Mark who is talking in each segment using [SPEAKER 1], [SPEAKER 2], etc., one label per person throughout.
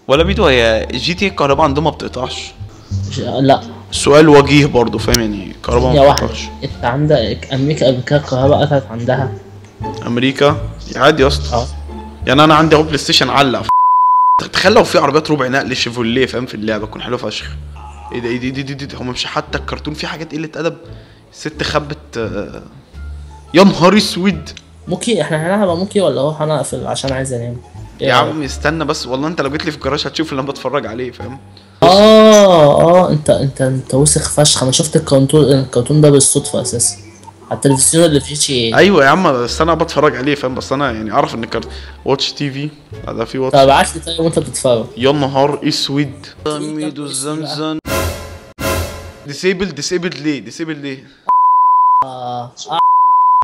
[SPEAKER 1] ولا ميدو، هي جي تي الكهرباء عندهم ما بتقطعش؟
[SPEAKER 2] لا
[SPEAKER 1] سؤال وجيه برضه، فاهم يعني الكهرباء
[SPEAKER 2] ثانية
[SPEAKER 1] ما
[SPEAKER 2] واحدة،
[SPEAKER 1] بتقطعش.
[SPEAKER 2] انت عندك امريكا قبل كده الكهرباء قطعت عندها؟
[SPEAKER 1] امريكا عادي يا اسطى.
[SPEAKER 2] اه
[SPEAKER 1] يعني انا عندي اهو بلاي ستيشن علق. تخيل لو في عربيات ربع نقل شيفروليه فاهم في اللعبه، تكون حلوه فشخ. ايه ده، ايه دي دي دي, دي, دي. هم مش حتى الكرتون في حاجات قله ادب. ست خبت يا نهار اسود.
[SPEAKER 2] ممكن احنا هنلعب ممكن ولا هو هنقفل عشان عايز انام؟
[SPEAKER 1] يا عم استنى بس، والله انت لو جيت لي في الجراج هتشوف اللي انا بتفرج عليه فاهم.
[SPEAKER 2] انت وسخ فشخ، انا شفت الكرتون ده بالصدفة اساسا على التلفزيون اللي فيه شيء.
[SPEAKER 1] ايوه يا عم، بس انا بتفرج عليه فاهم، بس انا يعني اعرف ان واتش تي في. ده في واتش.
[SPEAKER 2] طب ابعت لي طيب وانت بتتفرج.
[SPEAKER 1] يا نهار اسود. ميدو الزمزم. ديسيبل ليه؟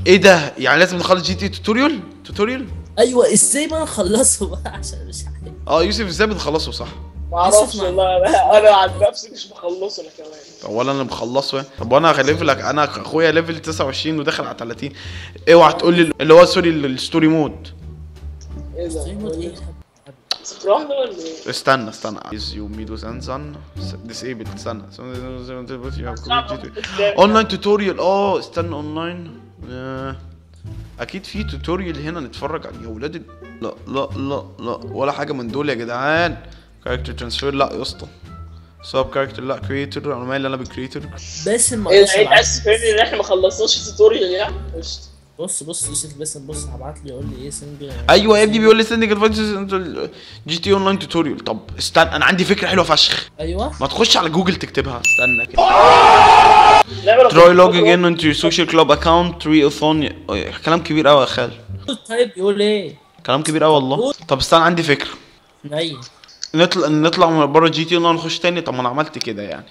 [SPEAKER 1] ايه ده؟ يعني لازم نخلص جي تي توتوريال؟
[SPEAKER 2] ايوه ازاي بقى نخلصه بقى عشان مش عارف.
[SPEAKER 1] يوسف ازاي بنخلصه صح؟
[SPEAKER 3] معرفش والله، انا عن نفسي مش بخلصه انا كمان.
[SPEAKER 1] طب ولا انا بخلصه؟ طب وانا ليفلك، انا اخويا ليفل 29 وداخل على 30. اوعى تقول لي اللي هو سوري الستوري مود.
[SPEAKER 3] ايه ده؟ سكرام ده ولا ايه؟
[SPEAKER 1] استنى عايز يو ميدو زنزن ديسيبل. استنى اونلاين توتوريال. استنى اونلاين. اكيد في توتوريال هنا نتفرج عليه يا ولاد. لا ولا حاجه من دول يا جدعان. كاركتر ترانسفير لا يا اسطى. سب كاركتر لا. كريتور، انا مالي انا بالكريتور.
[SPEAKER 2] باسم ما
[SPEAKER 3] ايه
[SPEAKER 2] اقدرش
[SPEAKER 3] ده؟ انت
[SPEAKER 2] أبعت.
[SPEAKER 3] عايز تفهمني ان احنا ما خلصناش التوتوريال يعني؟ قشطة.
[SPEAKER 2] بص يوسف باسم، بص هبعت لي يقول لي ايه سنجل.
[SPEAKER 1] ايوه يا ابني بيقول لي سندك جي تي اونلاين توتوريال. طب استنى، انا عندي فكره حلوه فشخ.
[SPEAKER 2] ايوه
[SPEAKER 1] ما تخش على جوجل تكتبها. استنى كده.
[SPEAKER 3] لعبة
[SPEAKER 1] try logging in into your social club account reathon. كلام كبير قوي يا خال.
[SPEAKER 2] طيب بيقول ايه؟
[SPEAKER 1] كلام كبير قوي والله. طب استنى عندي فكره.
[SPEAKER 2] نايم.
[SPEAKER 1] نطلع من بره جي تي اونلاين نخش تاني. طب ما انا عملت كده يعني.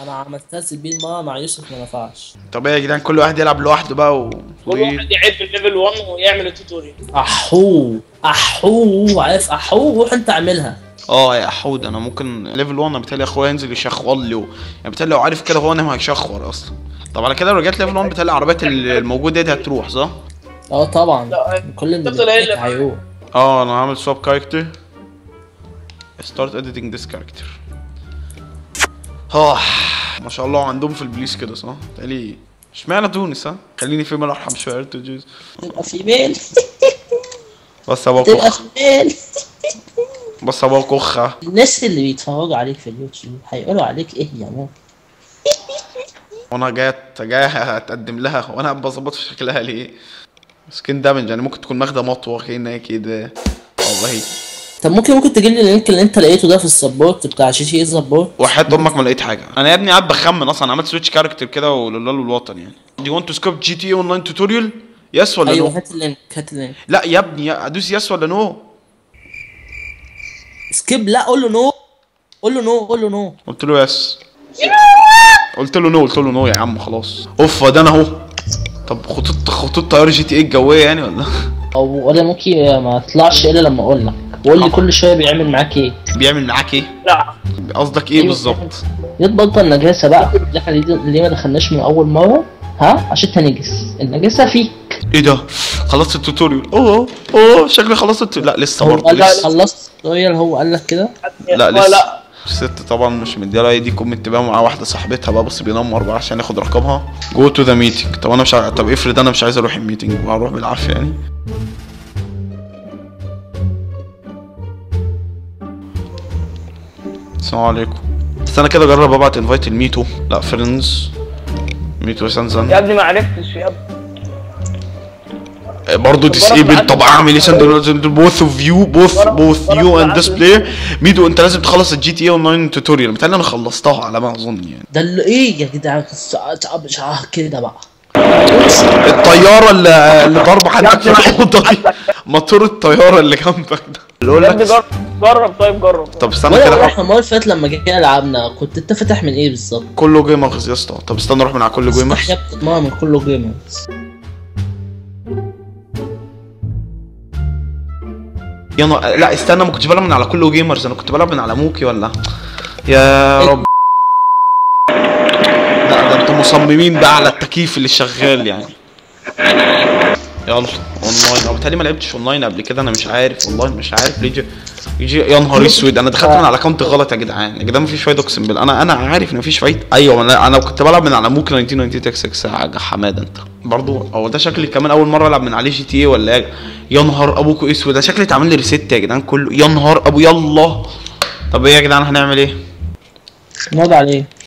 [SPEAKER 2] انا عملتها سبيل مره مع يوسف ما نفعش.
[SPEAKER 1] طب ايه يا جدعان، كل واحد يلعب لوحده بقى
[SPEAKER 3] كل واحد يعد الليفل 1 ويعمل التوتوريال.
[SPEAKER 2] احو عارف احو، روح انت اعملها.
[SPEAKER 1] يا حود، انا ممكن ليفل 1 بالتالي اخويا ينزل يشخور لي يعني بالتالي لو عارف كده هو انا هيشخور اصلا. طب على كده لو رجعت ليفل 1 بالتالي العربيات الموجوده دي هتروح صح؟
[SPEAKER 2] طبعا.
[SPEAKER 3] لا،
[SPEAKER 2] كل اللي
[SPEAKER 3] تفضل قايل لك.
[SPEAKER 2] هيروح.
[SPEAKER 1] انا هعمل سواب كاركتر. ستارت اديتنج ذيس كاركتر. ما شاء الله عندهم في البوليس كده صح؟ تقالي اشمعنى تونس ها؟ خليني في مال ارحم شويه. ارتجوز
[SPEAKER 2] تبقى في ميل.
[SPEAKER 1] بس ابو
[SPEAKER 2] تبقى
[SPEAKER 1] كخ.
[SPEAKER 2] في ميل.
[SPEAKER 1] بس ابو كخه.
[SPEAKER 2] الناس اللي بيتفرجوا عليك في اليوتيوب هيقولوا عليك ايه يا مو؟
[SPEAKER 1] وانا جاي هتقدم لها وانا بظبط في شكلها ليه؟ سكين دامج يعني ممكن تكون ماخده مطوه هنا كده والله.
[SPEAKER 2] طب ممكن تجيب لي اللينك اللي انت لقيته ده في السبورت بتاع شيشي سبورت.
[SPEAKER 1] وحياة امك ما لقيت حاجه. انا يا ابني قاعد بخمن اصلا، عملت سويتش كاركتر كده ولله الوطن يعني. Do you want to skip GTA online tutorial؟ يس ولا
[SPEAKER 2] ايوه
[SPEAKER 1] نو؟
[SPEAKER 2] هات اللينك.
[SPEAKER 1] لا يا ابني ادوس يس ولا نو؟
[SPEAKER 2] سكيب. لا قول له نو.
[SPEAKER 1] قلت له يس. قلت له نو يا عم خلاص. ده انا اهو. طب خطوط طياره GTA الجويه يعني ولا؟
[SPEAKER 2] ولا ممكن ما تطلعش الا لما اقول لك. وقول لي كل شويه بيعمل معاك ايه؟
[SPEAKER 1] بيعمل معاك ايه؟
[SPEAKER 3] لا
[SPEAKER 1] قصدك ايه بالظبط؟
[SPEAKER 2] يتبطل النجاسه بقى. احنا ليه ما دخلناش من اول مره؟ عشان تنجس النجاسه فيك.
[SPEAKER 1] ايه ده؟ خلصت التوتوريال. شكلي خلصت. لا لسه برضه لسه.
[SPEAKER 2] خلصت التوتوريال هو قال لك كده؟
[SPEAKER 1] لا لسه. لا الست طبعا مش مديها دي كومنت بقى مع واحده صاحبتها بقى. بص بينمر بقى عشان ياخد رقمها. جو تو ذا ميتنج. طب انا مش طب افرض انا مش عايز اروح الميتنج وهروح بالعافيه يعني. السلام عليكم. بس انا كده اجرب ابعت انفايت لميتو. لا فريندز. ميتو سانزان
[SPEAKER 3] يا ابني ما عرفتش يا ابني.
[SPEAKER 1] برضه ديسيبل. طب اعمل ايه؟ بوث اوف يو بوث يو اند ذس بلاير. ميدو انت لازم تخلص الجي تي اي اونلاين توتوريال. مثلا انا خلصتها على ما اظن يعني.
[SPEAKER 2] ده اللي ايه يا جدعان؟ كده بقى.
[SPEAKER 1] الطياره اللي ضربه حد في الاوضه دي. موتور الطياره اللي جنبك ده. اللي
[SPEAKER 3] يا ابني جرب. طيب جرب.
[SPEAKER 1] طب استنى كده.
[SPEAKER 2] احنا المره اللي فاتت لما جينا لعبنا كنت انت فاتح من ايه بالظبط؟
[SPEAKER 1] كله جيمرز يا اسطى. طب استنى اروح من على كله جيمرز.
[SPEAKER 2] ما من كله جيمرز.
[SPEAKER 1] لا استنى، ما كنتش بلعب من على كله جيمرز. انا كنت بلعب من على موكي ولا يا رب. ده انتوا مصممين بقى على التكييف اللي شغال يعني. يلا اونلاين. او بالتالي ما لعبتش اونلاين قبل كده، انا مش عارف والله، مش عارف ليه يجي يا نهار اسود. انا دخلت من على اكونت غلط يا جدعان، يا جدعان مفيش فايده اقسم بالله. انا عارف ان مفيش فايده. ايوه انا كنت بلعب من على موك 1996 يا حماده انت برضه. هو ده شكلي كمان اول مره العب من عليه جي تي اي ولا ايه؟ يا نهار ابوكوا اسود، ده شكلي اتعمل لي ريست يا جدعان كله. يا نهار ابو يلا. طب ايه يا جدعان هنعمل ايه؟
[SPEAKER 2] نقعد عليه.